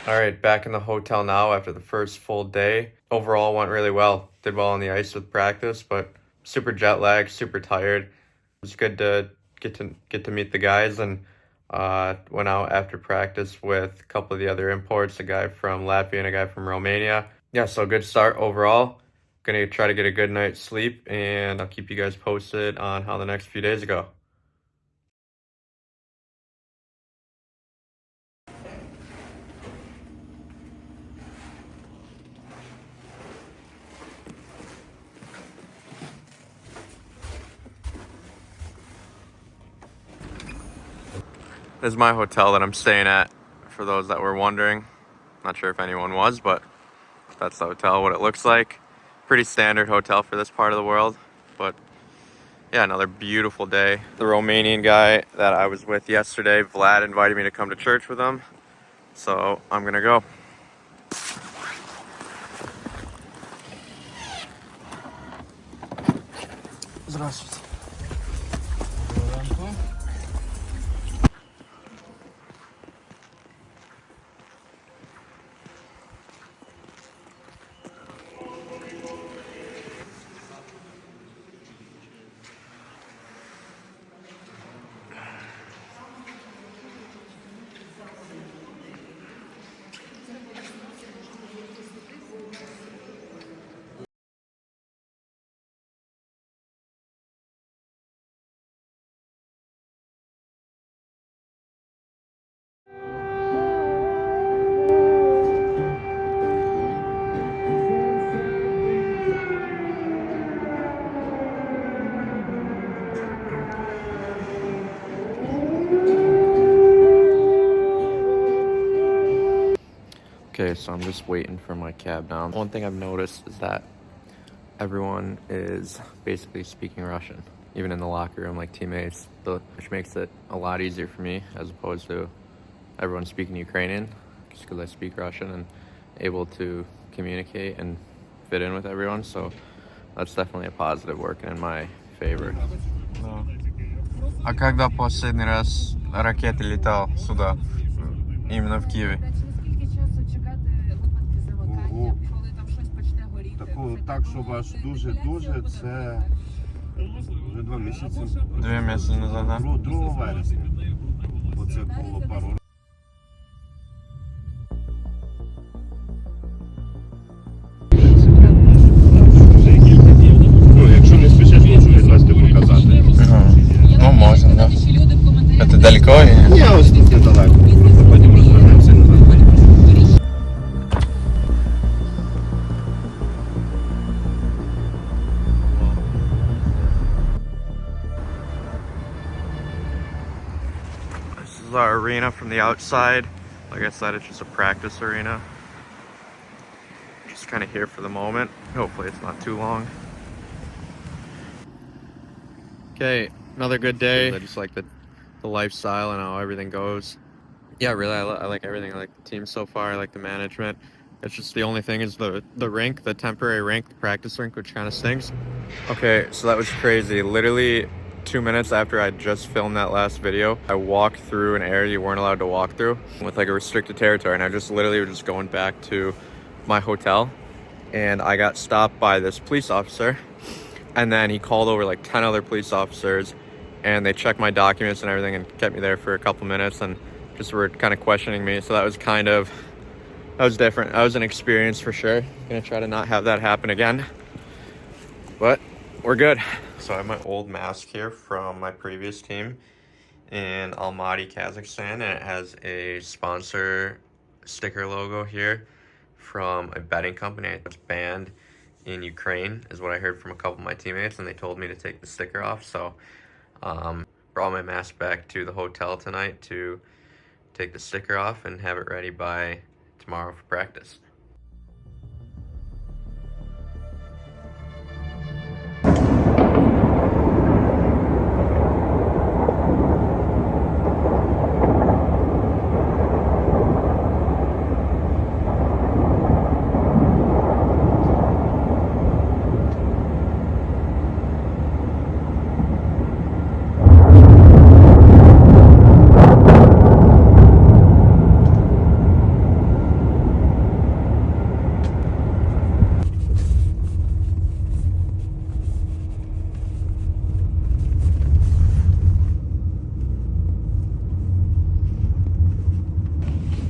All right, back in the hotel now after the first full day. Overall went really well. Did well on the ice with practice, but super jet lagged, super tired. It was good to get to meet the guys, and went out after practice with a couple of the other imports, a guy from Latvia and a guy from Romania. Yeah, so good start overall. Gonna try to get a good night's sleep, and I'll keep you guys posted on how the next few days go. This is my hotel that I'm staying at, for those that were wondering. Not sure if anyone was, but that's the hotel, what it looks like. Pretty standard hotel for this part of the world, but yeah, another beautiful day. The Romanian guy that I was with yesterday, Vlad, invited me to come to church with him, so I'm gonna go. Здравствуйте. Okay, so I'm just waiting for my cab now. One thing I've noticed is that everyone is basically speaking Russian, even in the locker room, like teammates, which makes it a lot easier for me as opposed to everyone speaking Ukrainian, just because I speak Russian and able to communicate and fit in with everyone. So that's definitely a positive, working in my favor. А когда последний раз ракета летал сюда, именно в Киеве? Так, щоб аж дуже, це вже 2 місяці. 2 місяці назад, да? 2 вересня. Оце було пару років. Ну, якщо не спішиш, можу відвести показати. Ага. Ну, можна, да. Це далеко? Ні, ось тут недалеко. Потім розвернемося назад. This is our arena from the outside. Like I said, it's just a practice arena. Just kind of here for the moment. Hopefully it's not too long. Okay, another good day. I just like the lifestyle and how everything goes. Yeah, really, I like everything. I like the team so far. I like the management. It's just the only thing is the rink, the temporary rink, the practice rink, which kind of stinks. Okay, so that was crazy. Literally 2 minutes after I just filmed that last video, I walked through an area you weren't allowed to walk through with like a restricted territory, and I just literally was just going back to my hotel, and I got stopped by this police officer, and then he called over like 10 other police officers, and they checked my documents and everything and kept me there for a couple minutes and just were kind of questioning me. So that was different. That was an experience for sure. Gonna try to not have that happen again, but we're good. So I have my old mask here from my previous team in Almaty, Kazakhstan, and it has a sponsor sticker logo here from a betting company. It's banned in Ukraine, is what I heard from a couple of my teammates, and they told me to take the sticker off. So brought my mask back to the hotel tonight to take the sticker off and have it ready by tomorrow for practice.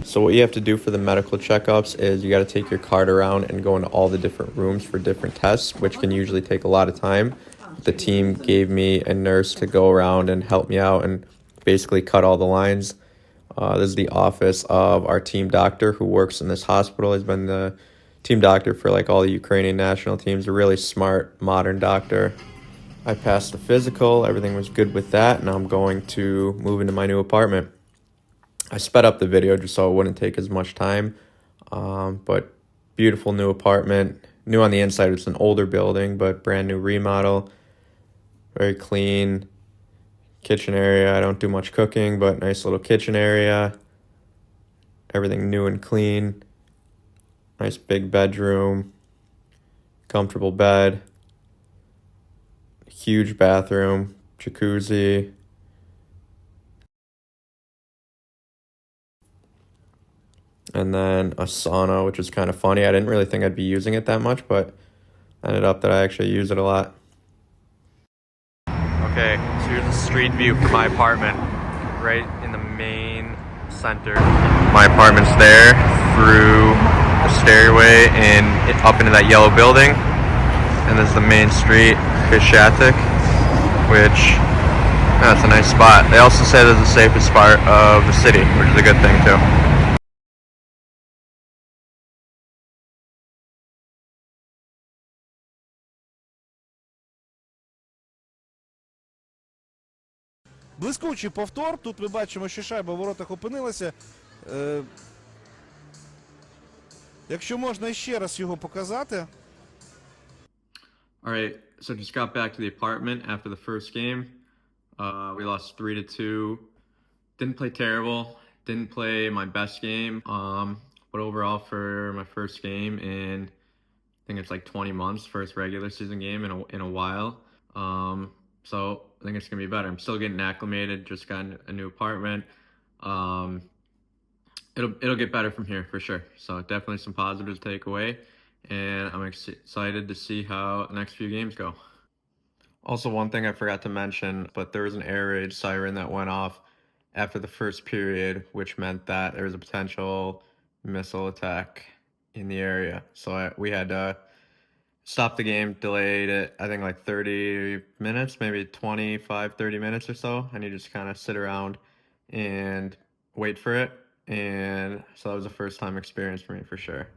So what you have to do for the medical checkups is you got to take your card around and go into all the different rooms for different tests, which can usually take a lot of time. The team gave me a nurse to go around and help me out and basically cut all the lines. This is the office of our team doctor who works in this hospital. He's been the team doctor for like all the Ukrainian national teams. A really smart, modern doctor. I passed the physical. Everything was good with that. Now I'm going to move into my new apartment. I sped up the video just so it wouldn't take as much time. But beautiful new apartment. New on the inside. It's an older building, but brand new remodel. Very clean. Kitchen area. I don't do much cooking, but nice little kitchen area. Everything new and clean. Nice big bedroom. Comfortable bed. Huge bathroom. Jacuzzi. And then a sauna, which is kind of funny. I didn't really think I'd be using it that much, but ended up that I actually use it a lot. Okay, so here's the street view from my apartment, right in the main center. My apartment's there through the stairway and up into that yellow building. And there's the main street, Kyiv, which, that's a nice spot. They also say this is the safest part of the city, which is a good thing too. Блискучий повтор. Тут ми бачимо, що шайба в воротах опинилася. Якщо можна ще раз його показати. Alright, so just got back to the apartment after the first game. We lost 3-2. Didn't play terrible. Didn't play my best game. But overall for my first game in, I think it's like 20 months, first regular season game in a while. So I think it's gonna be better. I'm still getting acclimated. Just got a new apartment. It'll get better from here for sure. So definitely some positives to take away, and I'm excited to see how the next few games go. Also, one thing I forgot to mention, but there was an air raid siren that went off after the first period, which meant that there was a potential missile attack in the area. So we had to stop the game, delayed it, I think like 30 minutes, maybe 25, 30 minutes or so. And you just kind of sit around and wait for it. And so that was a first time experience for me for sure.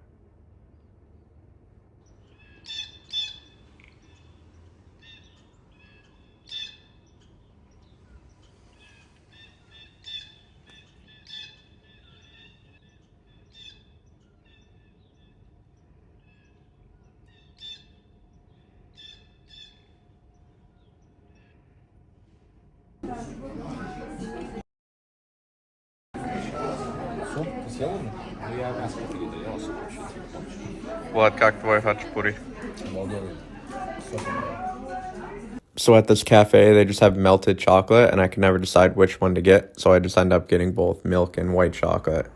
Влад, как твой хачапури? So at this cafe, they just have melted chocolate, and I can never decide which one to get, so I just end up getting both milk and white chocolate.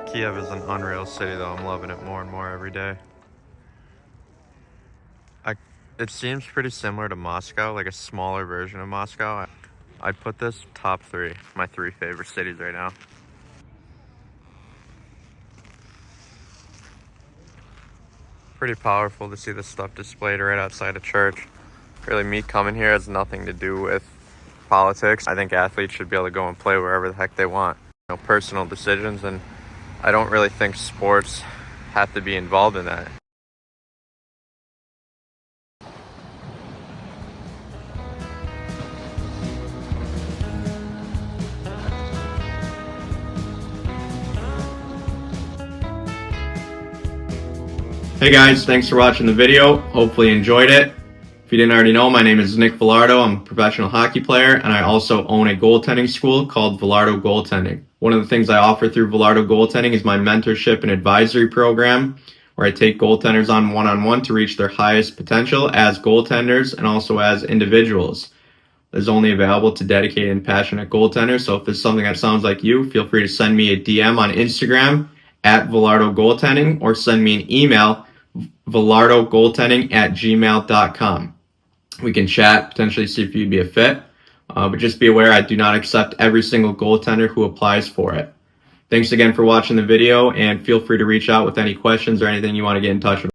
Kiev is an unreal city, though. I'm loving it more and more every day. It seems pretty similar to Moscow, like a smaller version of Moscow. I'd put this top 3, my 3 favorite cities right now. Pretty powerful to see this stuff displayed right outside a church. Really, me coming here has nothing to do with politics. I think athletes should be able to go and play wherever the heck they want. You know, personal decisions, and I don't really think sports have to be involved in that. Hey guys, thanks for watching the video. Hopefully you enjoyed it. If you didn't already know, my name is Nick Vilardo. I'm a professional hockey player, and I also own a goaltending school called VilardoGoaltending. One of the things I offer through VilardoGoaltending is my mentorship and advisory program, where I take goaltenders on one-on-one to reach their highest potential as goaltenders and also as individuals. This is only available to dedicated and passionate goaltenders, so if this is something that sounds like you, feel free to send me a DM on Instagram at VilardoGoaltending or send me an email, VilardoGoaltending@gmail.com. We can chat, potentially see if you'd be a fit. But just be aware, I do not accept every single goaltender who applies for it. Thanks again for watching the video, and feel free to reach out with any questions or anything you want to get in touch with